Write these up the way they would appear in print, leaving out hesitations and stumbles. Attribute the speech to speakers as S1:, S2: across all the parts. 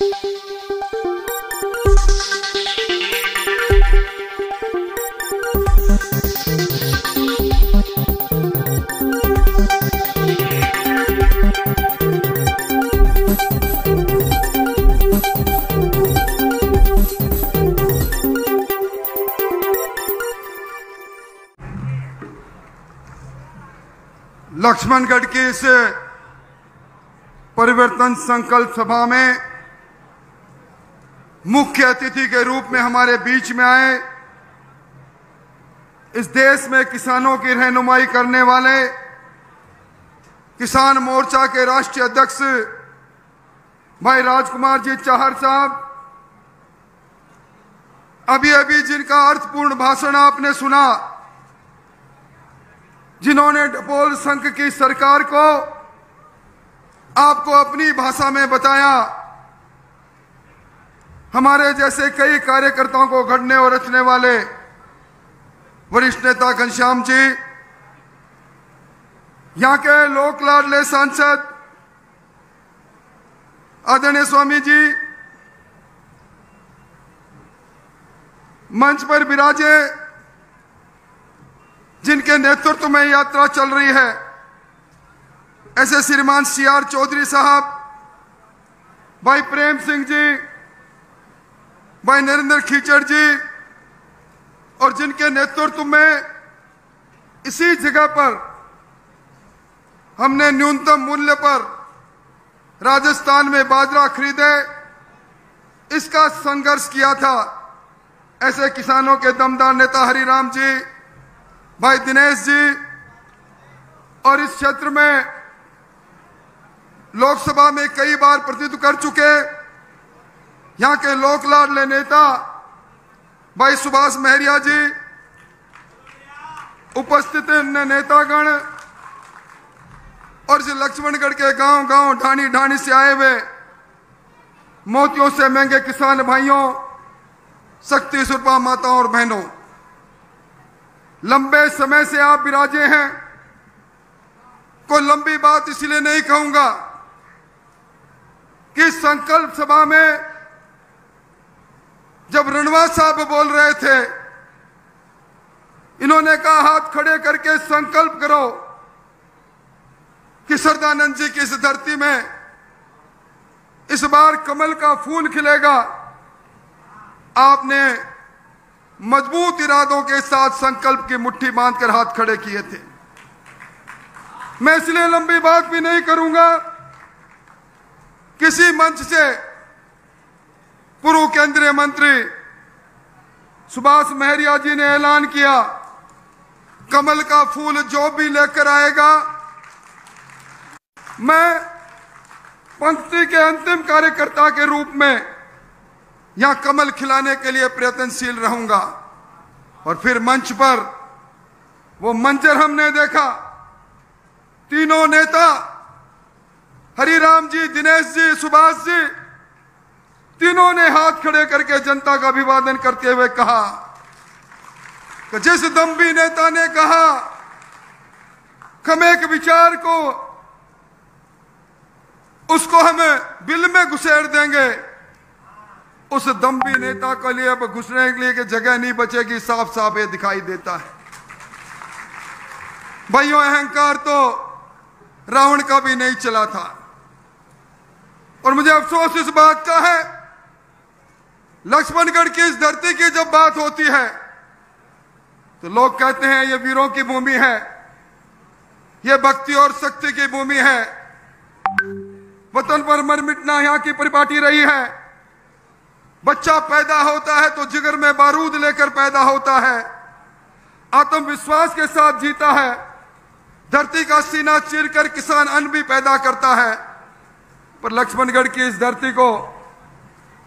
S1: लक्ष्मणगढ़ की इस परिवर्तन संकल्प सभा में मुख्य अतिथि के रूप में हमारे बीच में आए इस देश में किसानों की रहनुमाई करने वाले किसान मोर्चा के राष्ट्रीय अध्यक्ष भाई राजकुमार जी चाहर साहब, अभी अभी जिनका अर्थपूर्ण भाषण आपने सुना, जिन्होंने डपोल संघ की सरकार को आपको अपनी भाषा में बताया, हमारे जैसे कई कार्यकर्ताओं को गढ़ने और रचने वाले वरिष्ठ नेता घनश्याम जी, यहां के लोक लाडले सांसद आदरणीय स्वामी जी, मंच पर विराजे जिनके नेतृत्व में यात्रा चल रही है, ऐसे श्रीमान CR चौधरी साहब, भाई प्रेम सिंह जी, भाई नरेंद्र खीचड़ जी, और जिनके नेतृत्व में इसी जगह पर हमने न्यूनतम मूल्य पर राजस्थान में बाजरा खरीदे, इसका संघर्ष किया था, ऐसे किसानों के दमदार नेता हरिराम जी, भाई दिनेश जी, और इस क्षेत्र में लोकसभा में कई बार प्रतिनिधित्व कर चुके यहां के लोक लाडले नेता भाई सुभाष महरिया जी, उपस्थित नेतागण, और इस लक्ष्मणगढ़ के गांव गांव ढाणी ढाणी से आए हुए मोतियों से महंगे किसान भाइयों, शक्ति सुरपा माताओं और बहनों, लंबे समय से आप विराजे हैं। कोई लंबी बात इसलिए नहीं कहूंगा कि संकल्प सभा में जब रणवा साहब बोल रहे थे, इन्होंने कहा हाथ खड़े करके संकल्प करो कि सरदानंद जी की इस धरती में इस बार कमल का फूल खिलेगा। आपने मजबूत इरादों के साथ संकल्प की मुट्ठी बांधकर हाथ खड़े किए थे। मैं इसलिए लंबी बात भी नहीं करूंगा। किसी मंच से पूर्व केंद्रीय मंत्री सुभाष महरिया जी ने ऐलान किया, कमल का फूल जो भी लेकर आएगा, मैं पंक्ति के अंतिम कार्यकर्ता के रूप में यहां कमल खिलाने के लिए प्रयत्नशील रहूंगा। और फिर मंच पर वो मंजर हमने देखा, तीनों नेता हरिराम जी, दिनेश जी, सुभाष जी, तीनों ने हाथ खड़े करके जनता का अभिवादन करते हुए कहा कि जिस दम्भी नेता ने कहा हम एक विचार को उसको हम बिल में घुसेड़ देंगे, उस दम्भी नेता के लिए अब घुसने के लिए कि जगह नहीं बचेगी, साफ साफ ये दिखाई देता है। भाइयों, अहंकार तो रावण का भी नहीं चला था। और मुझे अफसोस इस बात का है, लक्ष्मणगढ़ की इस धरती की जब बात होती है तो लोग कहते हैं ये वीरों की भूमि है, ये भक्ति और शक्ति की भूमि है, वतन पर मर मिटना यहां की परिपाटी रही है। बच्चा पैदा होता है तो जिगर में बारूद लेकर पैदा होता है, आत्मविश्वास के साथ जीता है, धरती का सीना चीरकर किसान अन्न भी पैदा करता है। पर लक्ष्मणगढ़ की इस धरती को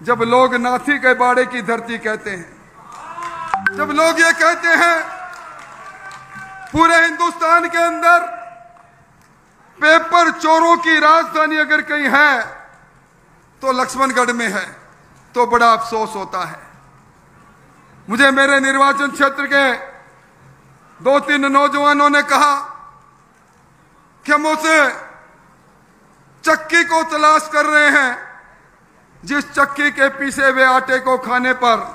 S1: जब लोग नाथी के बाड़े की धरती कहते हैं, जब लोग ये कहते हैं पूरे हिंदुस्तान के अंदर पेपर चोरों की राजधानी अगर कहीं है तो लक्ष्मणगढ़ में है, तो बड़ा अफसोस होता है। मुझे मेरे निर्वाचन क्षेत्र के 2-3 नौजवानों ने कहा कि हम उस चक्की को तलाश कर रहे हैं जिस चक्की के पीसे हुए आटे को खाने पर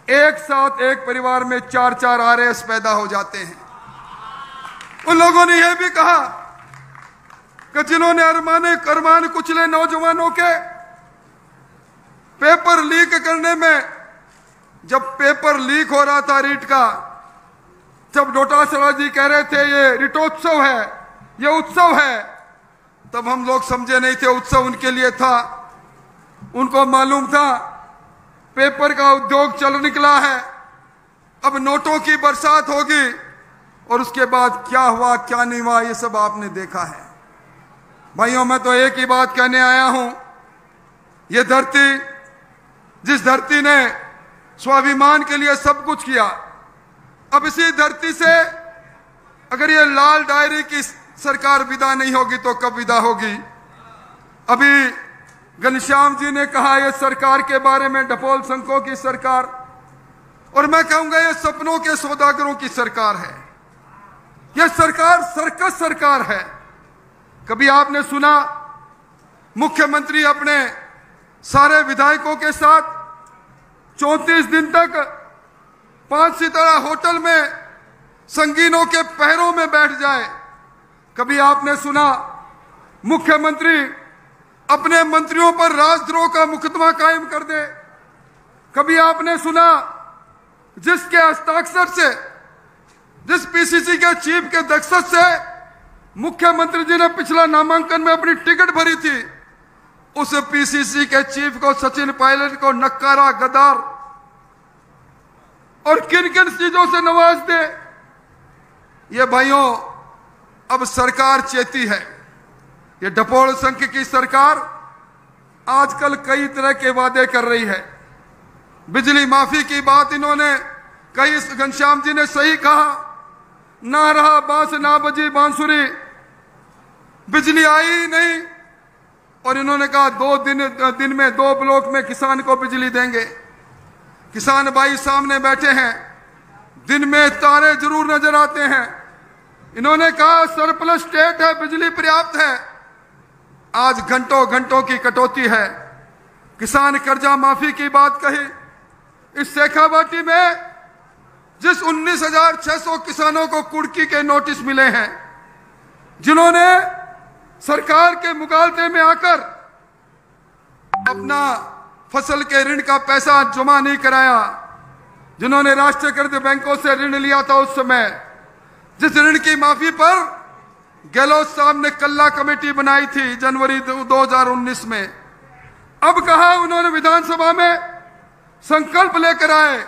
S1: एक साथ एक परिवार में 4-4 आरएस पैदा हो जाते हैं। उन लोगों ने यह भी कहा कि जिन्होंने अरमान कुचले नौजवानों के पेपर लीक करने में, जब पेपर लीक हो रहा था रीट का, जब डोटासरा जी कह रहे थे ये रीटोत्सव है, ये उत्सव है, तब हम लोग समझे नहीं थे उत्सव उनके लिए था। उनको मालूम था पेपर का उद्योग चल निकला है, अब नोटों की बरसात होगी और उसके बाद क्या हुआ क्या नहीं हुआ ये सब आपने देखा है। भाइयों, मैं तो एक ही बात कहने आया हूं, ये धरती, जिस धरती ने स्वाभिमान के लिए सब कुछ किया, अब इसी धरती से अगर ये लाल डायरी की सरकार विदा नहीं होगी तो कब विदा होगी। अभी घनश्याम जी ने कहा ये सरकार के बारे में, डपोल संघों की सरकार, और मैं कहूंगा ये सपनों के सौदागरों की सरकार है। यह सरकार सर्कस सरकार है। कभी आपने सुना मुख्यमंत्री अपने सारे विधायकों के साथ 34 दिन तक 5 सितारा होटल में संगीनों के पैरों में बैठ जाए? कभी आपने सुना मुख्यमंत्री अपने मंत्रियों पर राजद्रोह का मुकदमा कायम कर दे? कभी आपने सुना जिसके हस्ताक्षर से, जिस पीसीसी के चीफ के दस्तखत से मुख्यमंत्री जी ने पिछला नामांकन में अपनी टिकट भरी थी, उस पीसीसी के चीफ को, सचिन पायलट को नक्कारा, गद्दार और किन किन चीजों से नवाज दे? ये भाइयों, अब सरकार चेती है। ये डपोल संघ की सरकार आजकल कई तरह के वादे कर रही है। बिजली माफी की बात इन्होंने कही, घनश्याम जी ने सही कहा, ना रहा बांस ना बजी बांसुरी, बिजली आई ही नहीं। और इन्होंने कहा 2 दिन में 2 ब्लॉक में किसान को बिजली देंगे। किसान भाई सामने बैठे हैं, दिन में तारे जरूर नजर आते हैं। इन्होंने कहा सरप्लस स्टेट है, बिजली पर्याप्त है, आज घंटों घंटों की कटौती है। किसान कर्जा माफी की बात कही। इस शेखावाटी में जिस 19,600 किसानों को कुर्की के नोटिस मिले हैं, जिन्होंने सरकार के मुगालते में आकर अपना फसल के ऋण का पैसा जमा नहीं कराया, जिन्होंने राष्ट्रीयकृत बैंकों से ऋण लिया था, उस समय जिस ऋण की माफी पर गहलोत साहब ने कल्ला कमेटी बनाई थी जनवरी 2019 में, अब कहा उन्होंने विधानसभा में संकल्प लेकर आए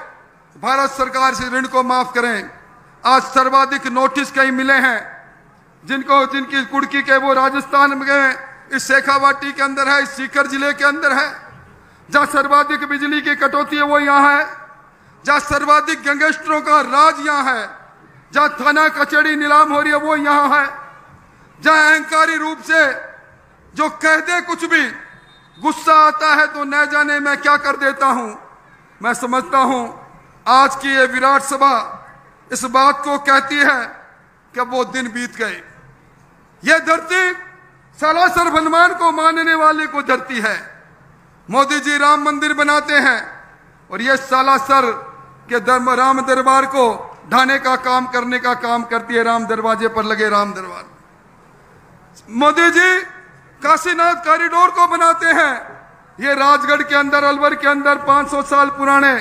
S1: भारत सरकार से ऋण को माफ करें। आज सर्वाधिक नोटिस कहीं मिले हैं, जिनकी कुर्की के वो राजस्थान में, इस शेखावाटी के अंदर है, इस सीकर जिले के अंदर है। जहां सर्वाधिक बिजली की कटौती है वो यहां है, जहां सर्वाधिक गैंगस्टरों का राज यहां है, जहां थाना कचहरी नीलाम हो रही है वो यहां है, जहां अहंकारी रूप से जो कह दे कुछ भी, गुस्सा आता है तो न जाने मैं क्या कर देता हूं। मैं समझता हूं आज की ये विराट सभा इस बात को कहती है कि वो दिन बीत गए। ये धरती सालासर हनुमान को मानने वाले को धरती है। मोदी जी राम मंदिर बनाते हैं और ये सालासर के राम दरबार को ढाने का काम करने का काम करती है। राम दरवाजे पर लगे राम दरबार। मोदी जी काशीनाथ कॉरिडोर को बनाते हैं। ये राजगढ़ के अंदर, अलवर के अंदर 500 साल पुराने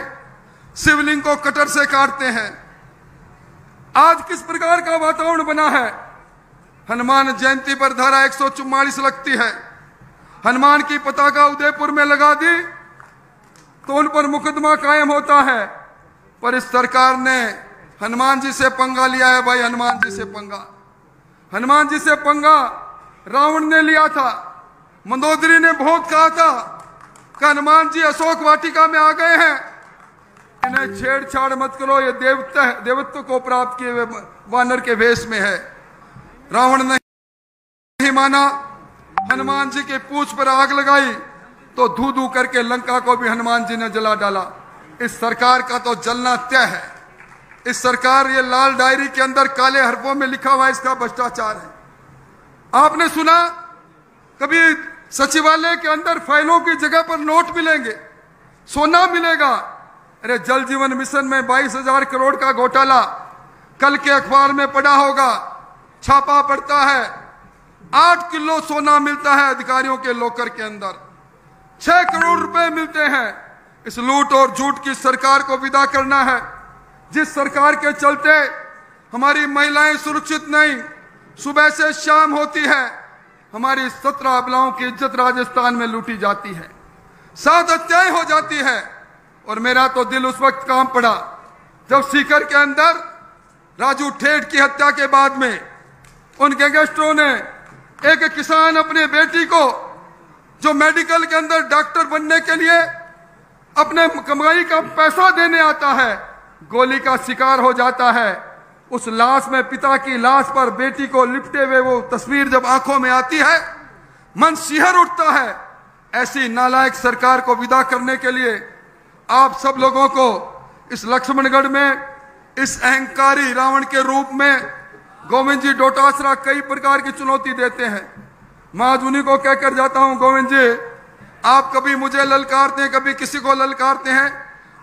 S1: शिवलिंग को कटर से काटते हैं। आज किस प्रकार का वातावरण बना है। हनुमान जयंती पर धारा 144 लगती है। हनुमान की पताका उदयपुर में लगा दी तो उन पर मुकदमा कायम होता है। पर इस सरकार ने हनुमान जी से पंगा लिया है। भाई, हनुमान जी से पंगा, हनुमान जी से पंगा रावण ने लिया था। मंदोदरी ने बहुत कहा था कि हनुमान जी अशोक वाटिका में आ गए हैं, इन्हें छेड़छाड़ मत करो, ये देवत्व को प्राप्त किए हुए वानर के वेश में है। रावण ने नहीं माना, हनुमान जी के पूंछ पर आग लगाई तो धू धू करके लंका को भी हनुमान जी ने जला डाला। इस सरकार का तो जलना तय है। इस सरकार, ये लाल डायरी के अंदर काले हरफों में लिखा हुआ इसका भ्रष्टाचार है। आपने सुना कभी सचिवालय के अंदर फाइलों की जगह पर नोट मिलेंगे, सोना मिलेगा। अरे जल जीवन मिशन में 22,000 करोड़ का घोटाला कल के अखबार में पड़ा होगा, छापा पड़ता है, 8 किलो सोना मिलता है अधिकारियों के लॉकर के अंदर, 6 करोड़ रुपए मिलते हैं। इस लूट और झूठ की सरकार को विदा करना है, जिस सरकार के चलते हमारी महिलाएं सुरक्षित नहीं, सुबह से शाम होती है, हमारी 17 अबलाओं की इज्जत राजस्थान में लूटी जाती है, 7 हत्याएं हो जाती है। और मेरा तो दिल उस वक्त काम पड़ा जब सीकर के अंदर राजू ठेठ की हत्या के बाद में उन गैंगस्टरों ने एक किसान अपने बेटी को, जो मेडिकल के अंदर डॉक्टर बनने के लिए अपने कमाई का पैसा देने आता है, गोली का शिकार हो जाता है। उस लाश में, पिता की लाश पर बेटी को लिपटे हुए वो तस्वीर जब आंखों में आती है, मन सिहर उठता है। ऐसी नालायक सरकार को विदा करने के लिए आप सब लोगों को इस लक्ष्मणगढ़ में इस अहंकारी रावण के रूप में गोविंद जी डोटासरा कई प्रकार की चुनौती देते हैं। मैं आज उन्हीं को कहकर जाता हूं, गोविंद जी आप कभी मुझे ललकारते हैं, कभी किसी को ललकारते हैं,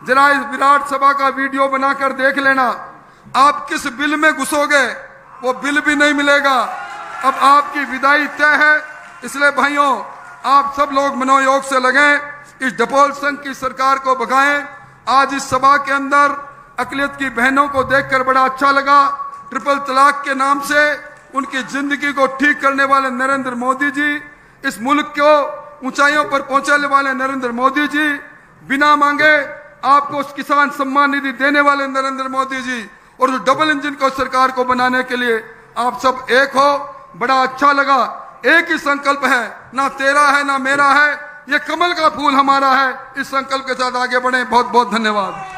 S1: जरा इस विराट सभा का वीडियो बनाकर देख लेना। आप किस बिल में घुसोगे वो बिल भी नहीं मिलेगा। अब आपकी विदाई तय है, इसलिए भाइयों आप सब लोग मनोयोग से लगें, इस डपोल संघ की सरकार को भगाएं। आज इस सभा के अंदर अकलियत की बहनों को देखकर बड़ा अच्छा लगा। ट्रिपल तलाक के नाम से उनकी जिंदगी को ठीक करने वाले नरेंद्र मोदी जी, इस मुल्क को ऊंचाइयों पर पहुंचाने वाले नरेंद्र मोदी जी, बिना मांगे आपको किसान सम्मान निधि देने वाले नरेंद्र मोदी जी, और जो डबल इंजन को सरकार को बनाने के लिए आप सब एक हो, बड़ा अच्छा लगा। एक ही संकल्प है, ना तेरा है ना मेरा है, ये कमल का फूल हमारा है। इस संकल्प के साथ आगे बढ़े। बहुत बहुत धन्यवाद।